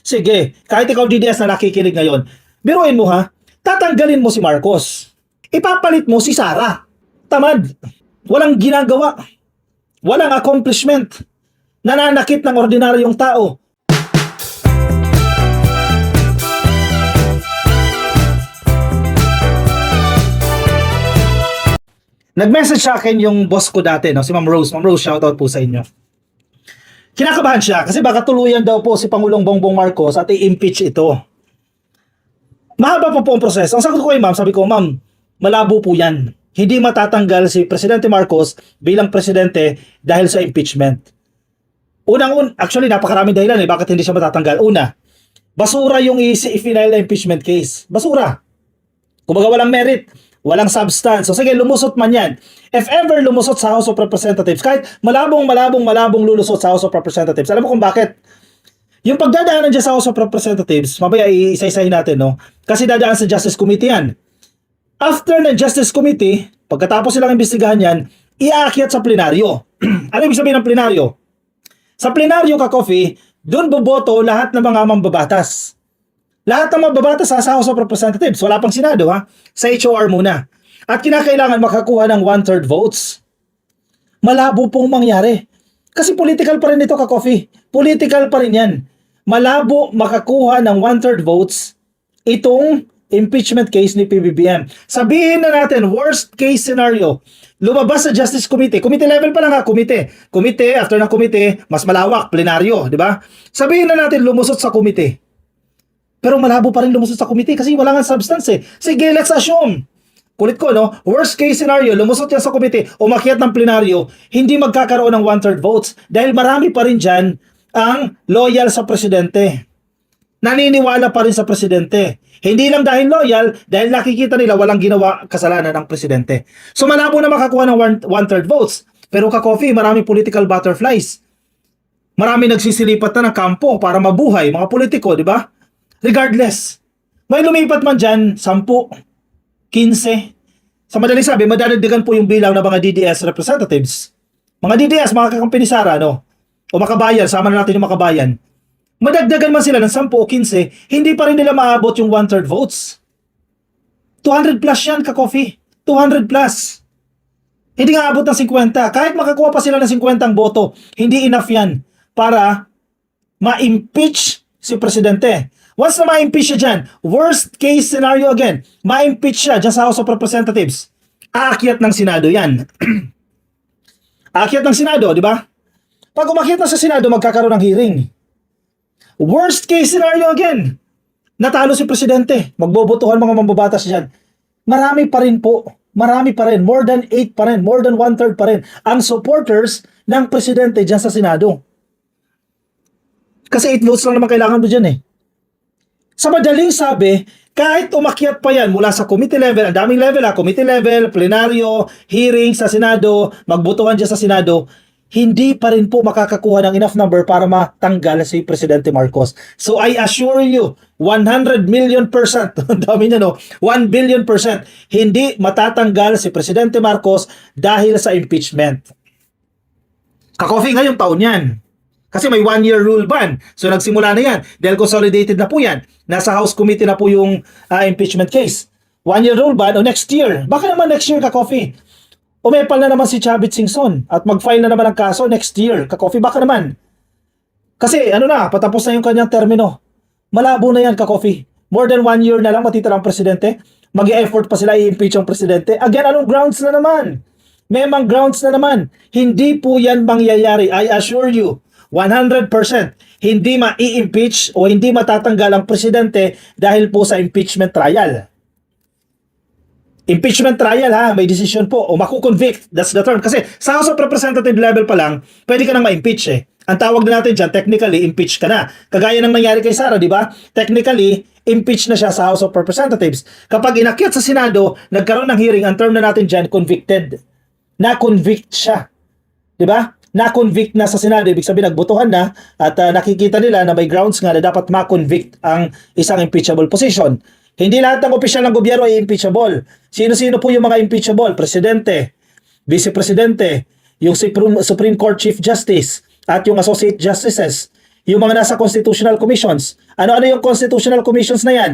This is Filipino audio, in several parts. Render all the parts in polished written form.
Sige, kahit ikaw DDS na nakikinig ngayon, biruin mo ha, tatanggalin mo si Marcos. Ipapalit mo si Sara. Tamad. Walang ginagawa. Walang accomplishment. Nananakit ng ordinaryong tao. Nag-message sa akin yung boss ko dati, no? Si Ma'am Rose. Ma'am Rose, shoutout po sa inyo. Kinakabahan siya kasi baka tuluyan daw po si Pangulong Bongbong Marcos at i-impeach ito. Mahaba pa po ang proseso. Ang sagot ko kay ma'am, sabi ko, ma'am, malabo po yan. Hindi matatanggal si Presidente Marcos bilang presidente dahil sa impeachment. Actually, napakaraming dahilan bakit hindi siya matatanggal. Una, basura yung i-final na impeachment case. Basura. Kumbaga walang merit. Walang substance. So sige, lumusot man yan. If ever lumusot sa House of Representatives, kahit malabong lulusot sa House of Representatives, alam mo kung bakit? Yung pagdadaanan dyan sa House of Representatives, mabaya isa-isahin natin, no? Kasi dadaan sa Justice Committee yan. After ng Justice Committee, pagkatapos silang imbestigahan yan, iaakyat sa plenaryo. Ano ibig sabihin ng plenaryo? Sa plenaryo, ka-coffee, doon boboto lahat ng mga mambabatas. Lahat ng mababatas sa House of Representatives, wala pang Senado ha, sa HOR muna. At kinakailangan makakuha ng 1/3 votes. Malabo pong mangyari. Kasi political pa rin ito, ka-coffee. Political pa rin yan. Malabo makakuha ng 1/3 votes itong impeachment case ni PBBM. Sabihin na natin, worst case scenario, lumabas sa Justice Committee. Committee level pa lang ha, committee. Committee, after ng committee, mas malawak, plenaryo, di ba? Sabihin na natin, lumusot sa committee. Pero malabo pa rin lumusot sa committee kasi wala nga substance eh. Sige, let's assume. Kulit ko, no? Worst case scenario, lumusot yan sa committee, umakyat ng plenaryo, hindi magkakaroon ng 1/3 votes dahil marami pa rin dyan ang loyal sa presidente. Naniniwala pa rin sa presidente. Hindi lang dahil loyal, dahil nakikita nila walang ginawa kasalanan ng presidente. So malabo na makakuha ng 1/3 votes. Pero ka-coffee, marami political butterflies. Marami nagsisilipat na ng kampo para mabuhay, mga politiko, di ba? Regardless, may lumipat man dyan, 10, 15. Sa madaling sabi, madadagdagan po yung bilang ng mga DDS representatives. Mga DDS, mga kakampi ni Sara, no? O makabayan, sama na natin yung makabayan. Madagdagan man sila ng 10 o 15, hindi pa rin nila maabot yung 1/3 votes. 200 plus yan, ka-coffee. 200 plus. Hindi nga abot ng 50. Kahit makakuha pa sila ng 50 boto, hindi enough yan para ma-impeach si presidente. Once na ma-impeach siya dyan, worst case scenario again, ma-impeach siya dyan sa House of Representatives. Aakyat ng Senado yan. Aakyat ng Senado, di ba? Pag umakyat na sa Senado, magkakaroon ng hearing. Worst case scenario again, natalo si presidente, magbobotohan mga mambabatas dyan. Marami pa rin po, marami pa rin, more than 8 pa rin, more than 1/3 pa rin, ang supporters ng presidente dyan sa Senado. Kasi 8 votes lang naman kailangan mo dyan eh. Sa madaling sabi, kahit umakyat pa yan mula sa committee level, ang daming level ha, committee level, plenaryo, hearing sa Senado, magbotohan dyan sa Senado, hindi pa rin po makakakuha ng enough number para matanggal si Presidente Marcos. So I assure you, 100 million %, ang dami niya no, 1 billion %, hindi matatanggal si Presidente Marcos dahil sa impeachment. Ka-coffee ngayong taon yan. Kasi may 1-year rule ban. So nagsimula na yan. Dahil consolidated na po yan. Nasa House Committee na po yung impeachment case. 1-year rule ban o next year. Baka naman next year, ka-coffee. Umepal na naman si Chavit Singson at mag-file na naman ang kaso next year. Ka-coffee, baka naman. Kasi patapos na yung kanyang termino. Malabo na yan, ka-coffee. More than 1 year na lang matitira ang presidente. Mag-e-effort pa sila i-impeach ang presidente. Again, anong grounds na naman? Memang grounds na naman. Hindi po yan mangyayari. I assure you. 100% hindi ma-i-impeach o hindi matatanggal ang presidente dahil po sa impeachment trial. Impeachment trial ha, may decision po o makukonvict, that's the term. Kasi sa House of Representative level pa lang, pwede ka nang ma-impeach eh. Ang tawag na natin dyan, technically, impeach ka na. Kagaya ng nangyari kay Sara, di ba? Technically, impeach na siya sa House of Representatives. Kapag inakyat sa Senado, nagkaroon ng hearing, ang term na natin dyan, convicted. Na-convict siya. Di ba? Na-convict na sa Senado, ibig sabihin nagbotohan na at nakikita nila na may grounds nga na dapat ma-convict ang isang impeachable position. Hindi lahat ng opisyal ng gobyerno ay impeachable. Sino-sino po yung mga impeachable? Presidente, Vice Presidente, yung Supreme Court Chief Justice, at yung Associate Justices. Yung mga nasa constitutional commissions. Ano-ano yung constitutional commissions na yan?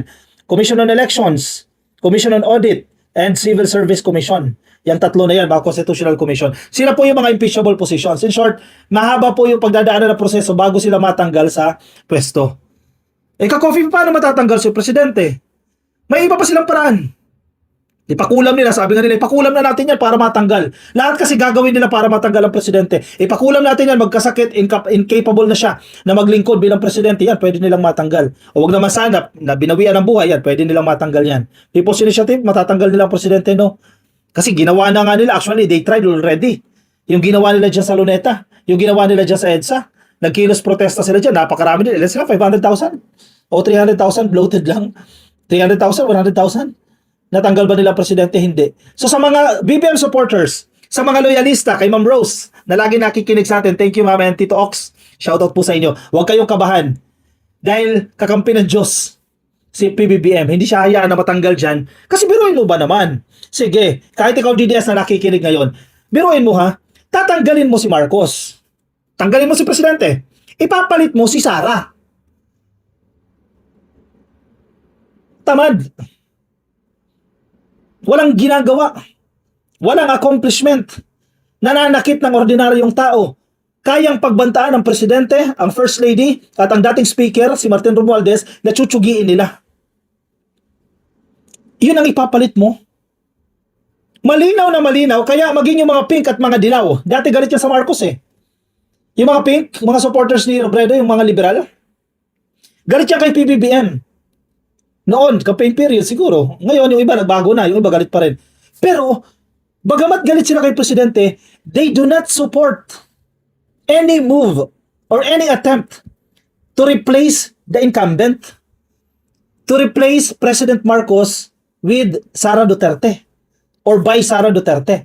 Commission on Elections, Commission on Audit, and Civil Service Commission. Yung tatlo na yan, mga constitutional commission. Sila po yung mga impeachable positions. In short, mahaba po yung pagdadaanan ng proseso bago sila matanggal sa pwesto. Ka-coffee, paano matatanggal si presidente? May iba pa silang paraan. Ipakulam nila, sabi nga nila, ipakulam na natin yan para matanggal. Lahat kasi gagawin nila para matanggal ang presidente. Ipakulam natin yan, magkasakit, incapable na siya na maglingkod bilang presidente, yan, pwede nilang matanggal. O wag naman sana, na binawian ng buhay, yan, pwede nilang matanggal yan. People's Initiative, matatanggal nilang presidente, no? Kasi ginawa na nga nila, actually, they tried already. Yung ginawa nila dyan sa Luneta, yung ginawa nila dyan sa EDSA, nagkilos protesta sila dyan, napakarami nila. Let's say, 500,000 o 300,000, bloated lang. 300,000, 100,000. Natanggal ba nila presidente? Hindi. So sa mga BBM supporters, sa mga loyalista kay Ma'am Rose, na lagi nakikinig sa atin, thank you Ma'am and Tito Ox, shoutout po sa inyo. Huwag kayong kabahan. Dahil kakampi ng Diyos, si PBBM, hindi siya hayaan na matanggal dyan. Kasi biruin mo ba naman? Sige, kahit ikaw DDS na nakikinig ngayon, biruin mo ha, tatanggalin mo si Marcos. Tanggalin mo si presidente. Ipapalit mo si Sara. Tamad. Walang ginagawa. Walang accomplishment. Nananakit ng ordinaryong tao. Kayang pagbantaan ng presidente, ang first lady, at ang dating speaker, si Martin Romualdez, na tsutsugin nila. Yun ang ipapalit mo. Malinaw na malinaw, kaya maging yung mga pink at mga dilaw. Dati galit yan sa Marcos eh. Yung mga pink, mga supporters ni Robredo, yung mga liberal, galit yan kay PBBM. Noon, campaign period siguro. Ngayon, yung iba nagbago na, yung iba galit pa rin. Pero, bagamat galit sila kay presidente, they do not support any move or any attempt to replace the incumbent, to replace President Marcos with Sara Duterte or by Sara Duterte.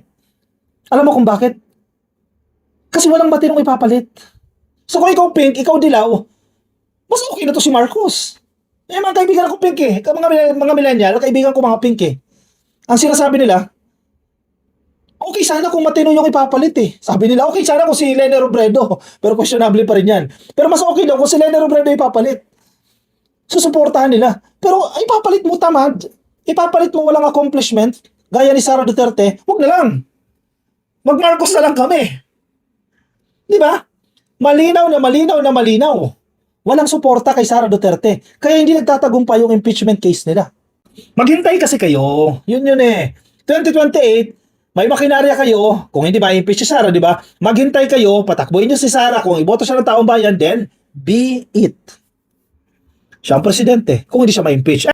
Alam mo kung bakit? Kasi walang matinong ipapalit. So kung ikaw pink, ikaw dilaw, mas okay na to si Marcos. Mga kaibigan ko pink eh. Mga millennial, kaibigan ko mga pink eh. Ang sinasabi nila, okay sana kung matino yung ipapalit eh. Sabi nila, okay sana kung si Lene Robredo. Pero questionable pa rin yan. Pero mas okay daw kung si Lene Robredo ipapalit. Susuportahan nila. Pero ipapalit mo tamad. Ipapalit mo walang accomplishment. Gaya ni Sara Duterte, wag na lang. Mag-Marcos na lang kami. Di ba? Malinaw na malinaw na malinaw. Walang suporta kay Sara Duterte. Kaya hindi nagtatagumpay yung impeachment case nila. Maghintay kasi kayo. Yun eh. 2028, may makinarya kayo. Kung hindi ba impeach si Sara, di ba? Maghintay kayo, patakbuhin nyo si Sara. Kung iboto siya ng taong bayan, then be it. Siya ang presidente. Kung hindi siya ma-impeach.